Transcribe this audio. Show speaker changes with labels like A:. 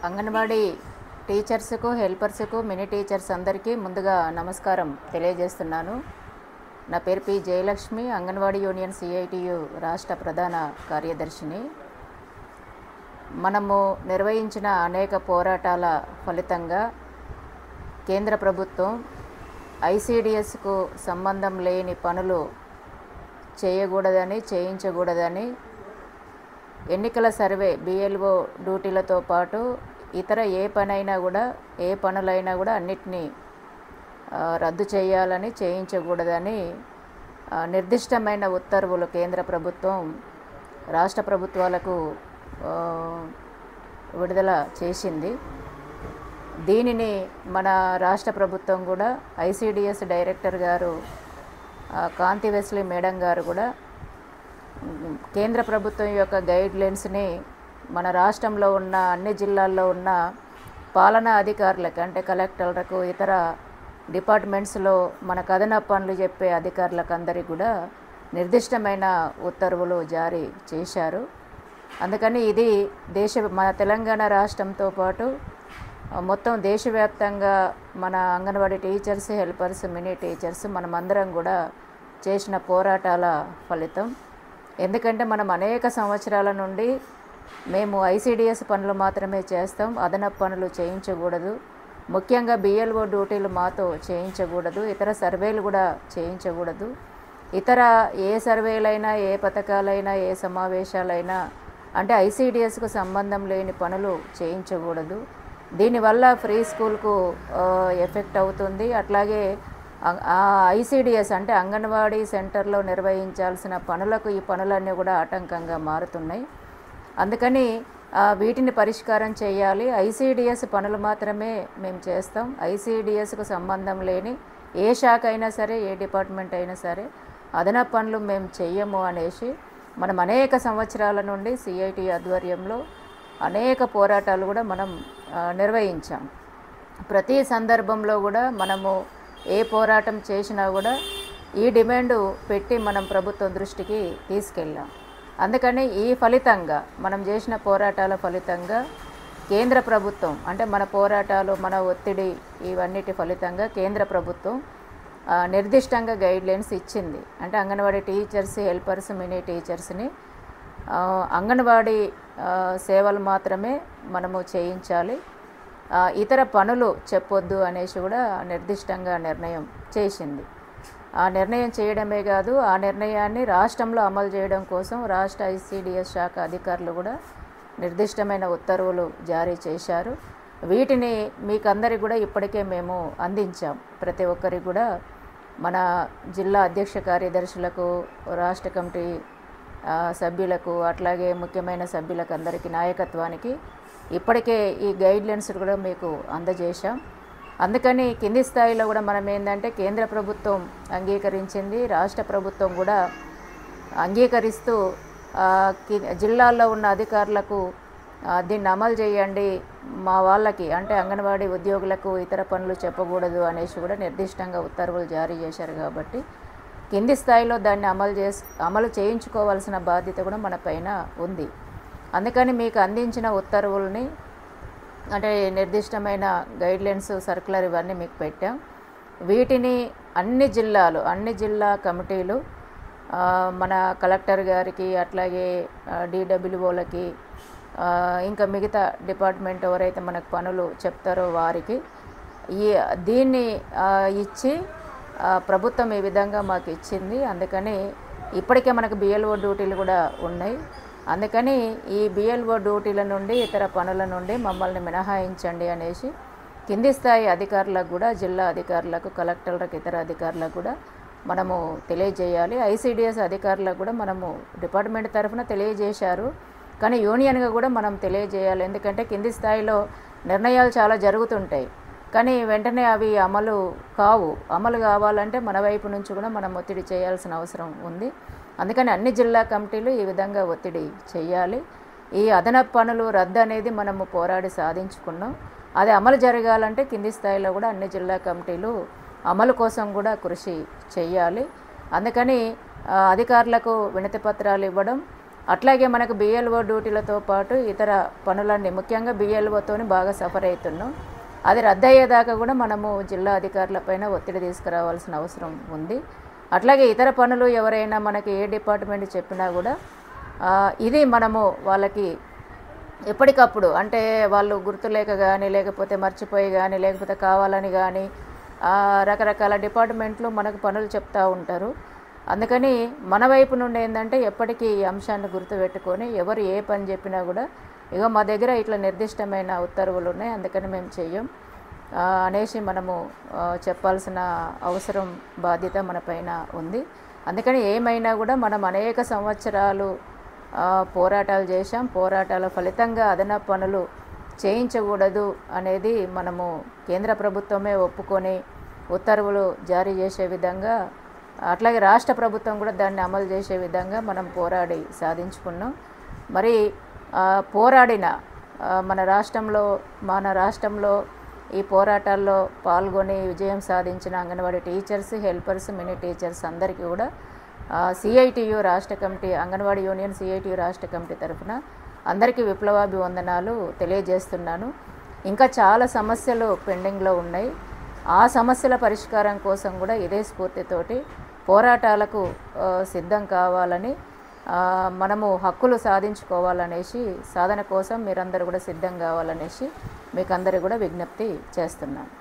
A: Anganwadi టీచర్స్కు, హెల్పర్స్కు, mini teachers అందరికీ ముందుగా నమస్కారం తెలియజేస్తున్నాను. నా పేరు P Jayalakshmi, anganwadi union CITU రాష్ట్ర ప్రధాన కార్యదర్శిని. మనము నిర్వహించిన అనేక పోరాటాల ఫలితంగా కేంద్ర ప్రభుత్వం ఐసిడిఎస్కు సంబంధం లేని పనులు చేయించకూడదని ఎన్నికల సర్వే, బిఎల్ఓ డ్యూటీలతో పాటు ఇతర ఏ పనులైనా కూడా అన్నిటినీ రద్దు చేయాలని, చేయించకూడదని నిర్దిష్టమైన ఉత్తర్వులు కేంద్ర ప్రభుత్వం రాష్ట్ర ప్రభుత్వాలకు విడుదల చేసింది. దీనిని మన రాష్ట్ర ప్రభుత్వం కూడా ఐసిడిఎస్ డైరెక్టర్ గారు కాంతి వెస్లీ మేడం గారు కూడా కేంద్ర ప్రభుత్వం యొక్క గైడ్లైన్స్ని మన రాష్ట్రంలో ఉన్న అన్ని జిల్లాల్లో ఉన్న పాలనా అధికారులకు, అంటే కలెక్టర్లకు, ఇతర డిపార్ట్మెంట్స్లో మన అదనపు పనులు చెప్పే అధికారులకు అందరికీ కూడా నిర్దిష్టమైన ఉత్తర్వులు జారీ చేశారు. అందుకని ఇది మన తెలంగాణ రాష్ట్రంతో పాటు మొత్తం దేశవ్యాప్తంగా మన anganwadi teachers, helpers, mini teachers మనమందరం కూడా చేసిన పోరాటాల ఫలితం. ఎందుకంటే మనం అనేక సంవత్సరాల నుండి మేము ఐసిడిఎస్ పనులు మాత్రమే చేస్తాం, అదనపు పనులు చేయించకూడదు, ముఖ్యంగా బిఎల్ఓ డ్యూటీలు మాతో చేయించకూడదు, ఇతర సర్వేలు కూడా చేయించకూడదు, ఇతర ఏ సర్వేలైనా, ఏ పథకాలైనా, ఏ సమావేశాలైనా అంటే ఐసిడిఎస్కు సంబంధం లేని పనులు చేయించకూడదు. దీనివల్ల ఫ్రీ స్కూల్కు ఎఫెక్ట్ అవుతుంది. అట్లాగే ఐసిడిఎస్ అంటే అంగన్వాడీ సెంటర్లో నిర్వహించాల్సిన పనులకు ఈ పనులన్నీ కూడా ఆటంకంగా మారుతున్నాయి. అందుకని వీటిని పరిష్కారం చేయాలి. ఐసిడిఎస్ పనులు మాత్రమే మేము చేస్తాం. ఐసిడిఎస్కు సంబంధం లేని ఏ శాఖ అయినా సరే, ఏ డిపార్ట్మెంట్ అయినా సరే అదనపు పనులు మేము చెయ్యము అనేసి మనం అనేక సంవత్సరాల నుండి సిఐటి ఆధ్వర్యంలో అనేక పోరాటాలు కూడా మనం నిర్వహించాం. ప్రతి సందర్భంలో కూడా మనము ఏ పోరాటం చేసినా కూడా ఈ డిమాండ్ పెట్టి మనం ప్రభుత్వం దృష్టికి తీసుకెళ్ళాం. అందుకని ఈ ఫలితంగా మనం చేసిన పోరాటాల ఫలితంగా కేంద్ర ప్రభుత్వం, అంటే మన పోరాటాలు, మన ఒత్తిడి, ఇవన్నిటి ఫలితంగా కేంద్ర ప్రభుత్వం నిర్దిష్టంగా గైడ్లైన్స్ ఇచ్చింది. అంటే అంగన్వాడీ టీచర్స్, హెల్పర్స్, మినీ టీచర్స్ని అంగన్వాడీ సేవలు మాత్రమే మనము చేయించాలి, ఇతర పనులు చెప్పొద్దు అనేసి కూడా నిర్దిష్టంగా నిర్ణయం చేసింది. ఆ నిర్ణయం చేయడమే కాదు, ఆ నిర్ణయాన్ని రాష్ట్రంలో అమలు చేయడం కోసం రాష్ట్ర ఐసిడిఎస్ శాఖ అధికారులు కూడా నిర్దిష్టమైన ఉత్తర్వులు జారీ చేశారు. వీటిని మీకందరికి కూడా ఇప్పటికే మేము అందించాం. ప్రతి ఒక్కరికి కూడా మన జిల్లా అధ్యక్ష కార్యదర్శులకు, రాష్ట్ర కమిటీ సభ్యులకు, అట్లాగే ముఖ్యమైన సభ్యులకు అందరికీ, నాయకత్వానికి ఇప్పటికే ఈ గైడ్లైన్స్ కూడా మీకు అందజేశాం. అందుకని కింది స్థాయిలో కూడా మనం ఏంటంటే కేంద్ర ప్రభుత్వం అంగీకరించింది, రాష్ట్ర ప్రభుత్వం కూడా అంగీకరిస్తూ జిల్లాల్లో ఉన్న అధికారులకు దీన్ని అమలు చేయండి, మా వాళ్ళకి అంటే అంగన్వాడీ ఉద్యోగులకు ఇతర పనులు చెప్పకూడదు అనేసి కూడా నిర్దిష్టంగా ఉత్తర్వులు జారీ చేశారు. కాబట్టి కింది స్థాయిలో దాన్ని అమలు చేయించుకోవాల్సిన బాధ్యత కూడా మన పైన ఉంది. అందుకని మీకు అందించిన ఉత్తర్వుల్ని, అంటే నిర్దిష్టమైన గైడ్లైన్స్, సర్క్యులర్ ఇవన్నీ మీకు పెట్టాం. వీటిని అన్ని జిల్లా కమిటీలు మన కలెక్టర్ గారికి, అట్లాగే డిడబ్ల్యూఓలకి, ఇంకా మిగతా డిపార్ట్మెంట్ ఎవరైతే మనకు పనులు చెప్తారో వారికి దీన్ని ఇచ్చి ప్రభుత్వం ఈ విధంగా మాకు ఇచ్చింది. అందుకని ఇప్పటికే మనకు బిఎల్ఓ డ్యూటీలు కూడా ఉన్నాయి. అందుకని ఈ బిఎల్ఓ డ్యూటీల నుండి, ఇతర పనుల నుండి మమ్మల్ని మినహాయించండి అనేసి కింది స్థాయి అధికారులకు కూడా, జిల్లా అధికారులకు, కలెక్టర్లకు, ఇతర అధికారులకు కూడా మనము తెలియజేయాలి. ఐసిడిఎస్ అధికారులకు కూడా మనము డిపార్ట్మెంట్ తరఫున తెలియజేశారు, కానీ యూనియన్గా కూడా మనం తెలియజేయాలి. ఎందుకంటే కింది స్థాయిలో నిర్ణయాలు చాలా జరుగుతుంటాయి, కానీ వెంటనే అవి అమలు కావాలంటే మన వైపు నుంచి కూడా మనం ఒత్తిడి చేయాల్సిన అవసరం ఉంది. అందుకని అన్ని జిల్లా కమిటీలు ఈ విధంగా ఒత్తిడి చేయాలి. ఈ అదనపు పనులు రద్దు అనేది మనము పోరాడి సాధించుకున్నాం. అది అమలు జరగాలంటే కింది స్థాయిలో కూడా అన్ని జిల్లా కమిటీలు అమలు కోసం కూడా కృషి చేయాలి. అందుకని అధికారులకు వినతి పత్రాలు ఇవ్వడం, అట్లాగే మనకు బిఎల్ఓ డ్యూటీలతో పాటు ఇతర పనులన్నీ ముఖ్యంగా బిఎల్ఓతోని బాగా సఫర్ అవుతున్నాం. అది రద్దయ్యేదాకా కూడా మనము జిల్లా అధికారులపైన ఒత్తిడి తీసుకురావాల్సిన అవసరం ఉంది. అట్లాగే ఇతర పనులు ఎవరైనా మనకి ఏ డిపార్ట్మెంట్ చెప్పినా కూడా ఇది మనము వాళ్ళకి ఎప్పటికప్పుడు అంటే వాళ్ళు గుర్తులేక కానీ లేకపోతే మర్చిపోయి కానీ లేకపోతే కావాలని కానీ రకరకాల డిపార్ట్మెంట్లు మనకు పనులు చెప్తూ ఉంటారు. అందుకని మన వైపు నుండి ఏంటంటే ఎప్పటికీ ఈ అంశాన్ని గుర్తుపెట్టుకొని ఎవరు ఏ పని చెప్పినా కూడా ఇగో మా దగ్గర ఇట్లా నిర్దిష్టమైన ఉత్తర్వులు ఉన్నాయి, అందుకని మేము చెయ్యం అనేసి మనము చెప్పాల్సిన అవసరం బాధ్యత మన పైన ఉంది. అందుకని ఏమైనా కూడా మనం అనేక సంవత్సరాలు పోరాటాలు చేశాం. పోరాటాల ఫలితంగా అదనపు పనులు చేయించకూడదు అనేది మనము కేంద్ర ప్రభుత్వమే ఒప్పుకొని ఉత్తర్వులు జారీ చేసే విధంగా అట్లాగే రాష్ట్ర ప్రభుత్వం కూడా దాన్ని అమలు చేసే విధంగా మనం పోరాడి సాధించుకున్నాం. మరి పోరాడిన మన రాష్ట్రంలో ఈ పోరాటాల్లో పాల్గొని విజయం సాధించిన anganwadi teachers, helpers, mini teachers అందరికీ కూడా సిఐటియు రాష్ట్ర కమిటీ, అంగన్వాడీ యూనియన్ సిఐటియు రాష్ట్ర కమిటీ తరఫున అందరికీ విప్లవాభివందనాలు తెలియజేస్తున్నాను. ఇంకా చాలా సమస్యలు పెండింగ్లో ఉన్నాయి. ఆ సమస్యల పరిష్కారం కోసం కూడా ఇదే స్ఫూర్తితోటి పోరాటాలకు సిద్ధం కావాలని, మనము హక్కులు సాధించుకోవాలనేసి, సాధన కోసం మీరందరూ కూడా సిద్ధం కావాలనేసి మీకు అందరూ కూడా విజ్ఞప్తి చేస్తున్నాను.